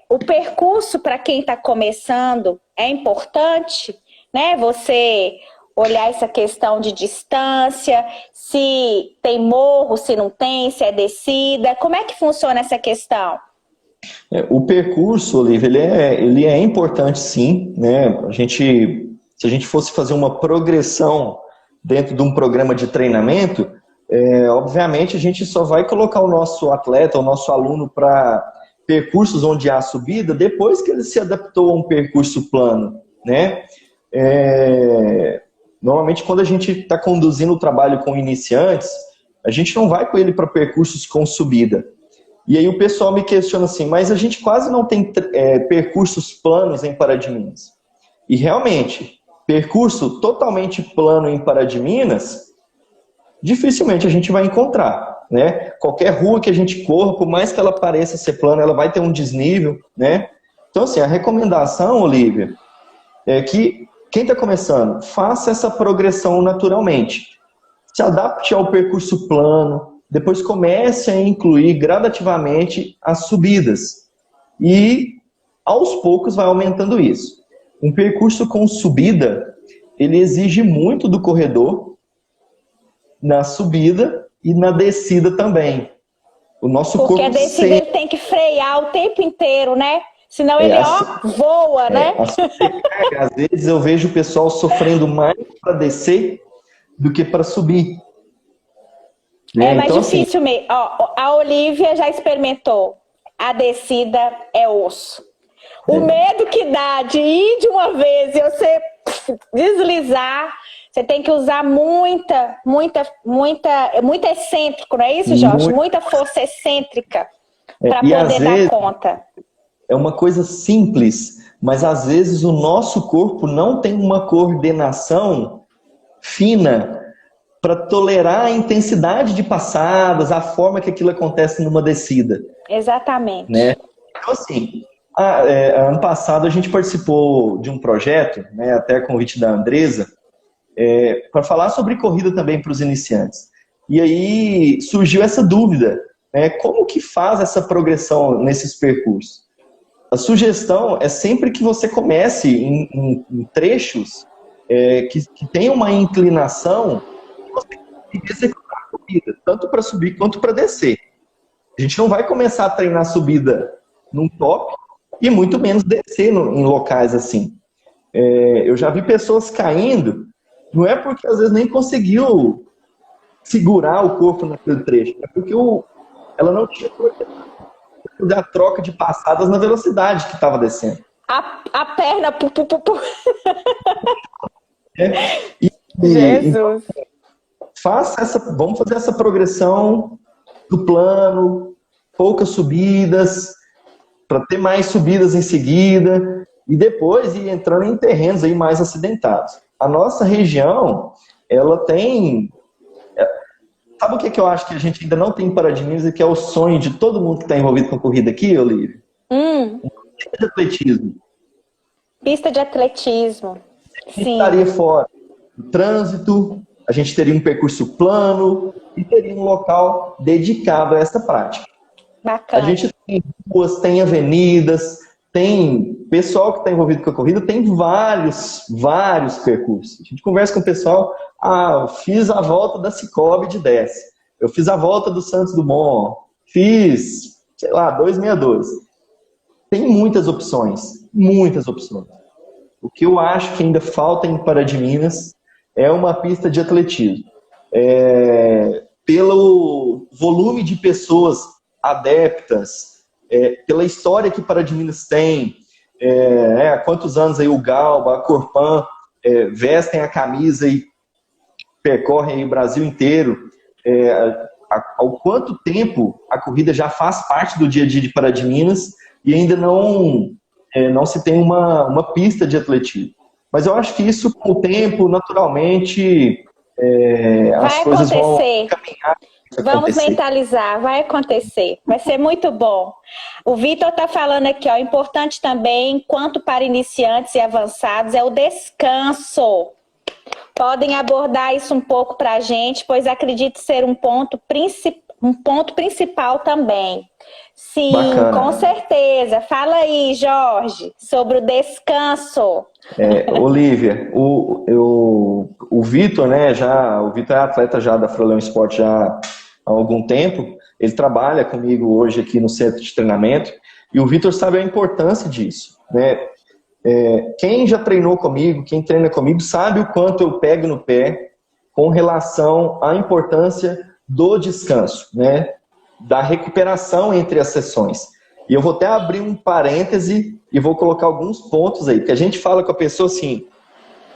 O percurso para quem está começando é importante, né? Você olhar essa questão de distância, se tem morro, se não tem, se é descida. Como é que funciona essa questão? O percurso, Olívia, ele é importante sim, né? Se a gente fosse fazer uma progressão dentro de um programa de treinamento, obviamente a gente só vai colocar o nosso atleta, o nosso aluno para percursos onde há subida depois que ele se adaptou a um percurso plano, né? Normalmente, quando a gente está conduzindo o trabalho com iniciantes, a gente não vai com ele para percursos com subida. E aí o pessoal me questiona assim, mas a gente quase não tem percursos planos em Pará de Minas. E realmente, percurso totalmente plano em Pará de Minas, dificilmente a gente vai encontrar, né? Qualquer rua que a gente corra, por mais que ela pareça ser plana, ela vai ter um desnível, né? Então, assim, a recomendação, Olívia, é que quem está começando, faça essa progressão naturalmente. Se adapte ao percurso plano, depois comece a incluir gradativamente as subidas. E, aos poucos, vai aumentando isso. Um percurso com subida, ele exige muito do corredor, na subida e na descida também. O nosso Porque corpo a descida ele tem que frear o tempo inteiro, né? Senão ele, voa, né? Às vezes eu vejo o pessoal sofrendo mais para descer do que para subir. É mais difícil mesmo. A Olívia já experimentou. A descida é osso. O medo que dá de ir de uma vez e você deslizar, Você tem que usar muito excêntrico, não é isso, Jorge? Muita força excêntrica para poder dar conta. É uma coisa simples, mas às vezes o nosso corpo não tem uma coordenação fina para tolerar a intensidade de passadas, a forma que aquilo acontece numa descida. Exatamente. Né? Então, assim, ano passado a gente participou de um projeto, né, até a convite da Andresa, para falar sobre corrida também para os iniciantes. E aí surgiu essa dúvida, né, como que faz essa progressão nesses percursos? A sugestão é sempre que você comece em trechos que tenham uma inclinação, você tem que executar a corrida, tanto para subir quanto para descer. A gente não vai começar a treinar subida num top e muito menos descer em locais assim. Eu já vi pessoas caindo, não é porque às vezes nem conseguiu segurar o corpo naquele trecho, é porque ela não tinha da troca de passadas na velocidade que estava descendo. A perna... Jesus! Vamos fazer essa progressão do plano, poucas subidas, para ter mais subidas em seguida, e depois ir entrando em terrenos aí mais acidentados. A nossa região, ela tem... Sabe o que eu acho que a gente ainda não tem em Paradiminhas e que é o sonho de todo mundo que está envolvido com a corrida aqui, Olívia? Pista de atletismo. Pista de atletismo. A gente estaria fora do trânsito, a gente teria um percurso plano e teria um local dedicado a essa prática. Bacana. A gente tem ruas, tem avenidas, tem pessoal que está envolvido com a corrida, tem vários percursos. A gente conversa com o pessoal, eu fiz a volta da Cicobi de 10, eu fiz a volta do Santos Dumont, fiz, 262. Tem muitas opções. O que eu acho que ainda falta em Paradiminhas é uma pista de atletismo. Pelo volume de pessoas adeptas, pela história que Paradiminhas tem, há quantos anos aí o Galba, a Corpan vestem a camisa e percorrem o Brasil inteiro, há quanto tempo a corrida já faz parte do dia a dia de Paradiminhas e ainda não se tem uma pista de atletismo. Mas eu acho que isso, com o tempo, naturalmente, as coisas vão caminhar. Vamos mentalizar, vai acontecer, vai ser muito bom. O Vitor está falando aqui, importante também, quanto para iniciantes e avançados, é o descanso. Podem abordar isso um pouco para a gente, pois acredito ser um ponto principal também. Sim, bacana. Com certeza. Fala aí, Jorge, sobre o descanso. Olívia, o Vitor, né, o Vitor é atleta já da Frolão Esporte já há algum tempo. Ele trabalha comigo hoje aqui no centro de treinamento e o Vitor sabe a importância disso, né? Quem já treinou comigo, quem treina comigo, sabe o quanto eu pego no pé com relação à importância do descanso, né? Da recuperação entre as sessões. E eu vou até abrir um parêntese e vou colocar alguns pontos aí, porque a gente fala com a pessoa assim,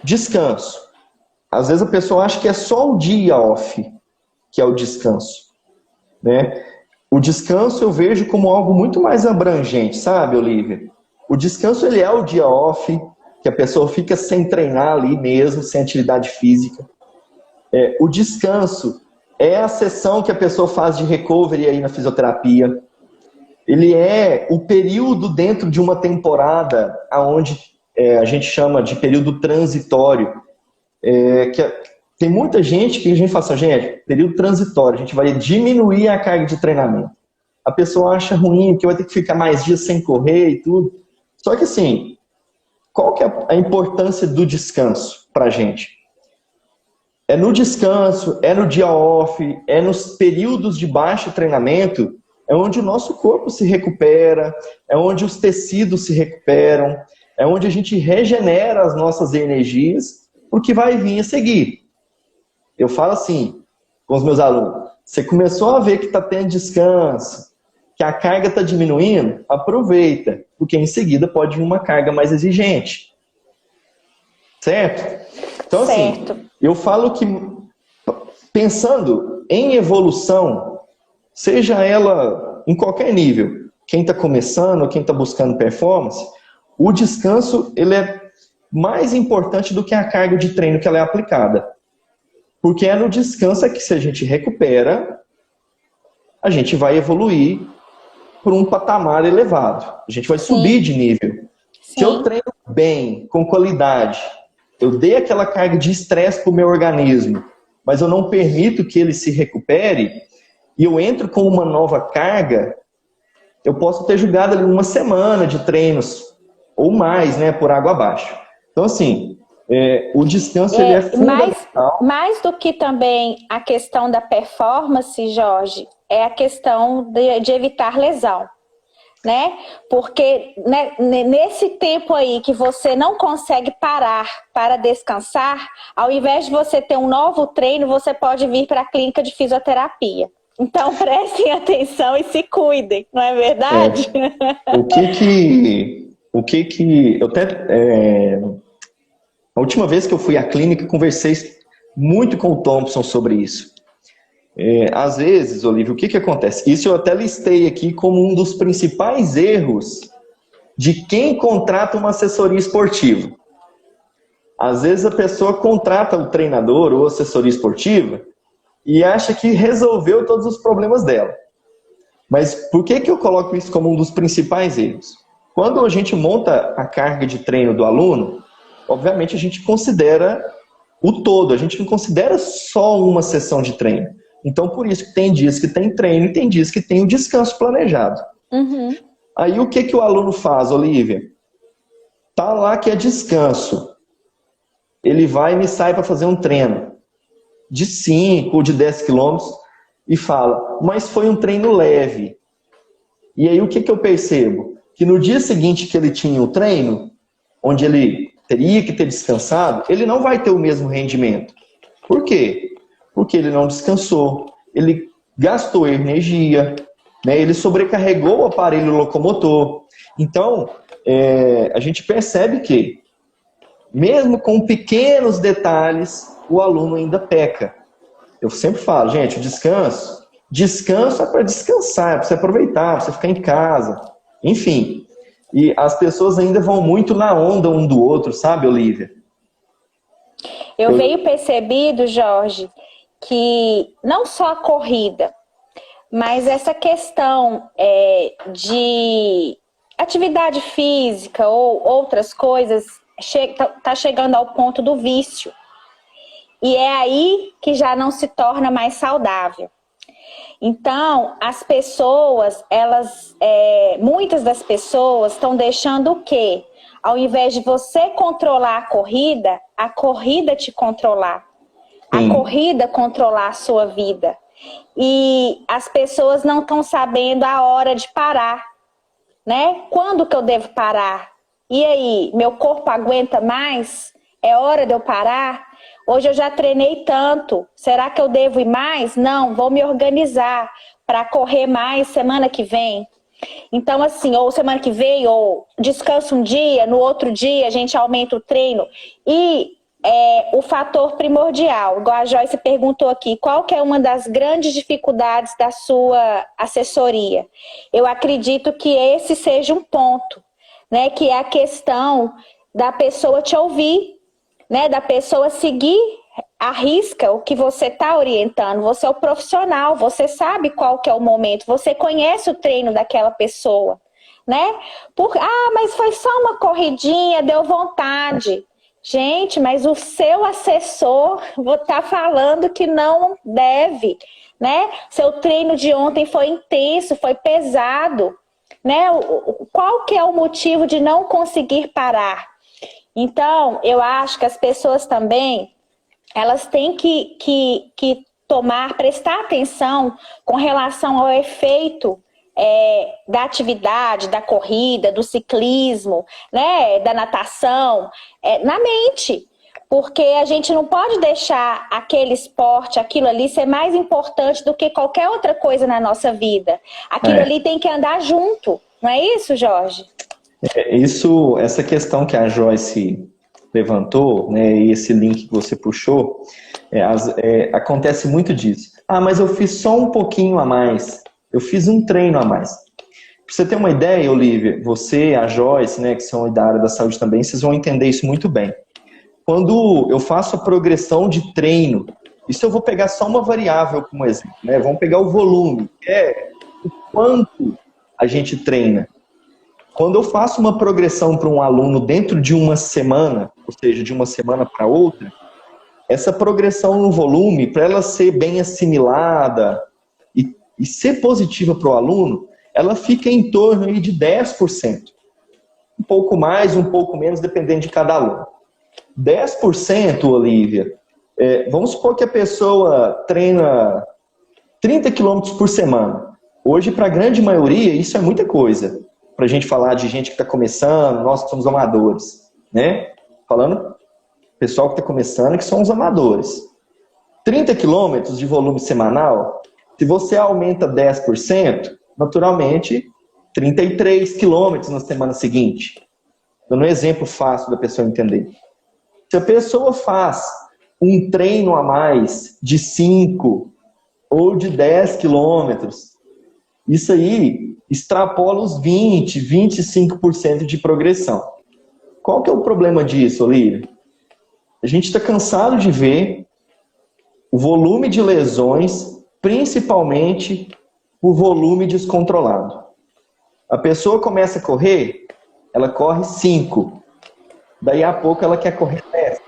descanso. Às vezes a pessoa acha que é só o dia off, que é o descanso, né? O descanso eu vejo como algo muito mais abrangente, sabe, Olívia? O descanso, ele é o dia off, que a pessoa fica sem treinar ali mesmo, sem atividade física. O descanso é a sessão que a pessoa faz de recovery aí na fisioterapia. Ele é o período dentro de uma temporada, onde a gente chama de período transitório. Tem muita gente que a gente fala assim, gente, período transitório, a gente vai diminuir a carga de treinamento. A pessoa acha ruim, que vai ter que ficar mais dias sem correr e tudo. Só que assim, qual que é a importância do descanso pra gente? É no descanso, é no dia off, é nos períodos de baixo treinamento, é onde o nosso corpo se recupera, é onde os tecidos se recuperam, é onde a gente regenera as nossas energias, porque vai vir a seguir. Eu falo assim com os meus alunos, você começou a ver que está tendo descanso, que a carga está diminuindo, aproveita, porque em seguida pode vir uma carga mais exigente. Certo? Então, certo. Assim, Eu falo que, pensando em evolução, seja ela em qualquer nível, quem está começando, quem está buscando performance, o descanso ele é mais importante do que a carga de treino que ela é aplicada. Porque é no descanso que, se a gente recupera, a gente vai evoluir por um patamar elevado. A gente vai subir de nível. Sim. Se eu treino bem, com qualidade, eu dei aquela carga de estresse para o meu organismo, mas eu não permito que ele se recupere, e eu entro com uma nova carga, eu posso ter jogado ali uma semana de treinos, ou mais, né, por água abaixo. Então, assim, o descanso ele é fundamental. Mais do que também a questão da performance, Jorge, é a questão de evitar lesão, né? Porque, né, nesse tempo aí que você não consegue parar para descansar, ao invés de você ter um novo treino, você pode vir para a clínica de fisioterapia. Então, prestem atenção e se cuidem, não é verdade? Eu até... A última vez que eu fui à clínica, conversei muito com o Thompson sobre isso. Às vezes, Olívio, o que acontece? Isso eu até listei aqui como um dos principais erros de quem contrata uma assessoria esportiva. Às vezes a pessoa contrata o treinador ou assessoria esportiva e acha que resolveu todos os problemas dela. Mas por que eu coloco isso como um dos principais erros? Quando a gente monta a carga de treino do aluno, obviamente a gente considera o todo, a gente não considera só uma sessão de treino. Então, por isso que tem dias que tem treino e tem dias que tem o descanso planejado. Uhum. Aí o que o aluno faz, Olívia? Tá lá que é descanso. Ele vai e me sai para fazer um treino de 5 ou de 10 quilômetros e fala, mas foi um treino leve. E aí o que eu percebo? Que no dia seguinte que ele tinha o treino, onde ele teria que ter descansado, ele não vai ter o mesmo rendimento. Por quê? Porque ele não descansou, ele gastou energia, né? Ele sobrecarregou o aparelho locomotor. Então, a gente percebe que, mesmo com pequenos detalhes, o aluno ainda peca. Eu sempre falo, gente, o descanso é para descansar, é para você aproveitar, para você ficar em casa, enfim. E as pessoas ainda vão muito na onda um do outro, sabe, Olívia? Eu venho percebido, Jorge, que não só a corrida, mas essa questão de atividade física ou outras coisas está chegando ao ponto do vício. E é aí que já não se torna mais saudável. Então, as pessoas, muitas das pessoas estão deixando o quê? Ao invés de você controlar a corrida te controlar. A corrida controlar a sua vida. E as pessoas não estão sabendo a hora de parar, né? Quando que eu devo parar? E aí, meu corpo aguenta mais? É hora de eu parar? Hoje eu já treinei tanto, será que eu devo ir mais? Não, vou me organizar para correr mais semana que vem. Então, assim, ou semana que vem, ou descanso um dia, no outro dia a gente aumenta o treino. E o fator primordial, igual a Joyce perguntou aqui, qual que é uma das grandes dificuldades da sua assessoria? Eu acredito que esse seja um ponto, né? Que é a questão da pessoa te ouvir, né, da pessoa seguir à risca o que você está orientando. Você é o profissional, você sabe qual que é o momento, você conhece o treino daquela pessoa, né? Mas foi só uma corridinha, deu vontade. Gente, mas o seu assessor está falando que não deve, né? Seu treino de ontem foi intenso, foi pesado, né? Qual que é o motivo de não conseguir parar? Então, eu acho que as pessoas também, elas têm que prestar atenção com relação ao efeito da atividade, da corrida, do ciclismo, né, da natação, na mente. Porque a gente não pode deixar aquele esporte, aquilo ali, ser mais importante do que qualquer outra coisa na nossa vida. Aquilo ali tem que andar junto, não é isso, Jorge? Essa questão que a Joyce levantou, né, e esse link que você puxou, acontece muito disso. Ah, mas eu fiz só um pouquinho a mais. Eu fiz um treino a mais. Pra você ter uma ideia, Olivia, você, a Joyce, né, que são da área da saúde também, vocês vão entender isso muito bem. Quando eu faço a progressão de treino, isso eu vou pegar só uma variável como exemplo, né? Vamos pegar o volume, que é o quanto a gente treina. Quando eu faço uma progressão para um aluno dentro de uma semana, ou seja, de uma semana para outra, essa progressão no volume, para ela ser bem assimilada e ser positiva para o aluno, ela fica em torno aí de 10%. Um pouco mais, um pouco menos, dependendo de cada aluno. 10%, Olivia, vamos supor que a pessoa treina 30 quilômetros por semana. Hoje, para a grande maioria, isso é muita coisa. Para a gente falar de gente que está começando, nós que somos amadores, né? Falando pessoal que está começando, que são os amadores. 30 quilômetros de volume semanal, se você aumenta 10%, naturalmente, 33 quilômetros na semana seguinte. Dando um exemplo fácil da pessoa entender. Se a pessoa faz um treino a mais de 5 ou de 10 quilômetros, isso aí extrapola os 20, 25% de progressão. Qual que é o problema disso, Olívia? A gente está cansado de ver o volume de lesões, principalmente o volume descontrolado. A pessoa começa a correr, ela corre 5. Daí a pouco ela quer correr 10.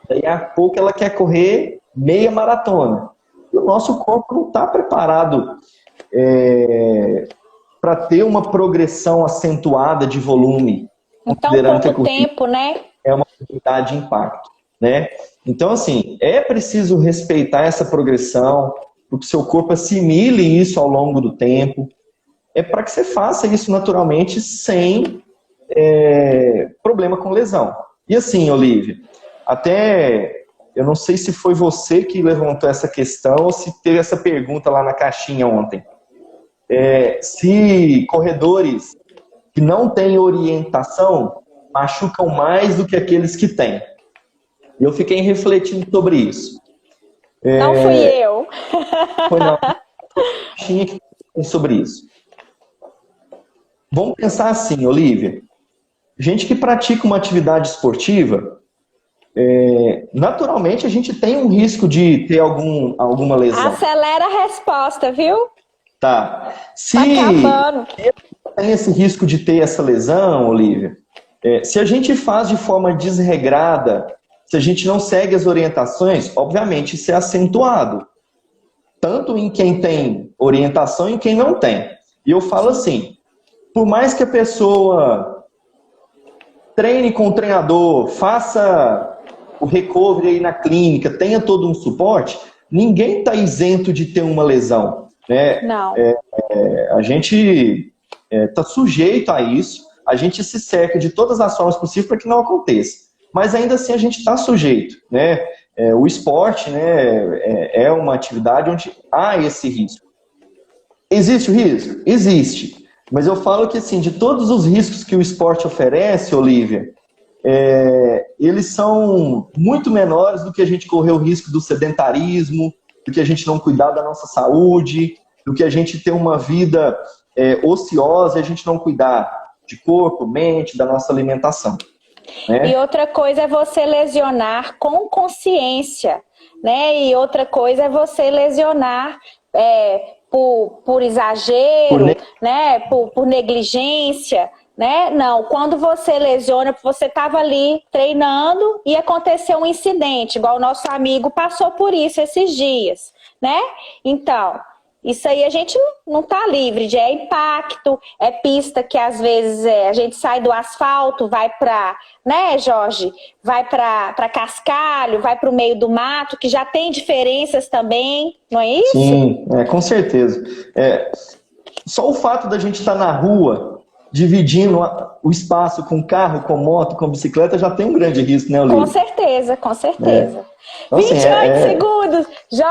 Daí a pouco ela quer correr meia maratona. E o nosso corpo não está preparado para ter uma progressão acentuada de volume. Então, pouco tempo, né? É uma atividade de impacto, né? Então, assim, é preciso respeitar essa progressão, para que o seu corpo assimile isso ao longo do tempo. É para que você faça isso naturalmente sem problema com lesão. E assim, Olívia, até eu não sei se foi você que levantou essa questão ou se teve essa pergunta lá na caixinha ontem. Se corredores que não têm orientação machucam mais do que aqueles que têm. Eu fiquei refletindo sobre isso. Não fui eu. Foi na caixinha que falou sobre isso. Vamos pensar assim, Olívia. Gente que pratica uma atividade esportiva, naturalmente a gente tem um risco de ter alguma lesão. Acelera a resposta, viu? Tá. Se tá acabando. Tem esse risco de ter essa lesão, Olívia, se a gente faz de forma desregrada, se a gente não segue as orientações, obviamente isso é acentuado. Tanto em quem tem orientação e em quem não tem. E eu falo assim, por mais que a pessoa treine com o treinador, faça o recovery aí na clínica, tenha todo um suporte, ninguém está isento de ter uma lesão. Né? Não. A gente está sujeito a isso, a gente se cerca de todas as formas possíveis para que não aconteça. Mas ainda assim a gente está sujeito. Né? O esporte, né, é uma atividade onde há esse risco. Existe o risco? Existe. Mas eu falo que, assim, de todos os riscos que o esporte oferece, Olívia, eles são muito menores do que a gente correr o risco do sedentarismo, do que a gente não cuidar da nossa saúde, do que a gente ter uma vida ociosa e a gente não cuidar de corpo, mente, da nossa alimentação. Né? E outra coisa é você lesionar com consciência, né? E outra coisa é você lesionar por exagero, né? Por negligência, né? Não, quando você lesiona, você estava ali treinando e aconteceu um incidente, igual o nosso amigo passou por isso esses dias, né? Então, isso aí a gente não está livre de impacto, pista que às vezes a gente sai do asfalto, vai para, né, Jorge? Vai para cascalho, vai para o meio do mato, que já tem diferenças também, não é isso? Sim, com certeza. Só o fato da gente estar na rua, dividindo o espaço com carro, com moto, com bicicleta, já tem um grande risco, né, Olívia? Com certeza, com certeza. Então, 28 segundos, Jorge.